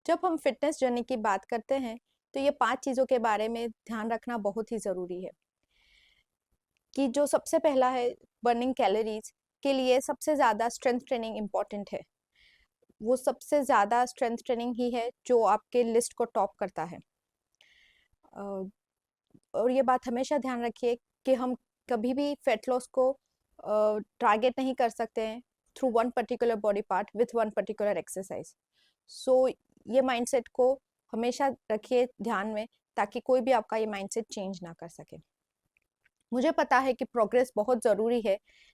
जब हम fitness journey की बात करते हैं तो ये 5 चीज़ों के बारे में ध्यान रखना बहुत ही ज़रूरी है कि जो सबसे पहला है बर्निंग कैलोरीज के लिए सबसे ज़्यादा स्ट्रेंथ ट्रेनिंग इम्पॉर्टेंट है। वो सबसे ज़्यादा स्ट्रेंथ ट्रेनिंग ही है जो आपके लिस्ट को टॉप करता है। और ये बात हमेशा ध्यान रखिए कि हम कभी भी फैट लॉस को टारगेट नहीं कर सकते हैं through one particular body part with one particular exercise. So ये माइंडसेट को हमेशा रखिए ध्यान में ताकि कोई भी आपका ये माइंडसेट चेंज ना कर सके। मुझे पता है कि प्रोग्रेस बहुत ज़रूरी है,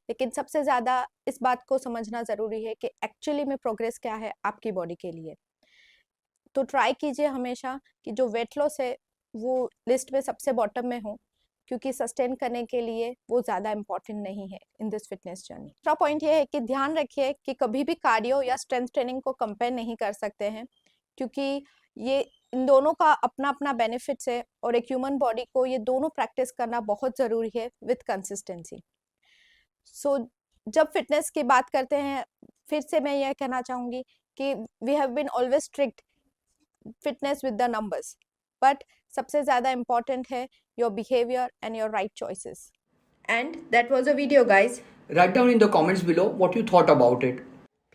लेकिन सबसे ज़्यादा इस बात को समझना ज़रूरी है कि एक्चुअली में प्रोग्रेस क्या है आपकी बॉडी के लिए। तो ट्राई कीजिए हमेशा कि जो वेट लॉस है वो लिस्ट में सबसे बॉटम में हो, क्योंकि सस्टेन करने के लिए वो ज़्यादा इम्पॉर्टेंट नहीं है इन दिस फिटनेस जर्नी। दूसरा पॉइंट ये है कि ध्यान रखिए कि कभी भी कार्डियो या स्ट्रेंथ ट्रेनिंग को कंपेयर नहीं कर सकते हैं, क्योंकि ये इन दोनों का अपना अपना बेनिफिट्स है और एक ह्यूमन बॉडी को ये दोनों प्रैक्टिस करना बहुत ज़रूरी है विथ कंसिस्टेंसी। सो जब फिटनेस की बात करते हैं, फिर से मैं यह कहना चाहूँगी कि we have been always strict fitness with the numbers, but सबसे ज़्यादा इम्पॉर्टेंट है your behaviour and your right choices. And that was a video, guys. Write down in the comments below what you thought about it.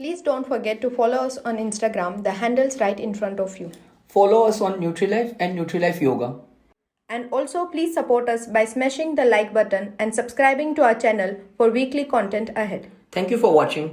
Please don't forget to follow us on Instagram. The handle's right in front of you. Follow us on Nutrilite and Nutrilite Yoga. And also please support us by smashing the like button and subscribing to our channel for weekly content ahead. Thank you for watching.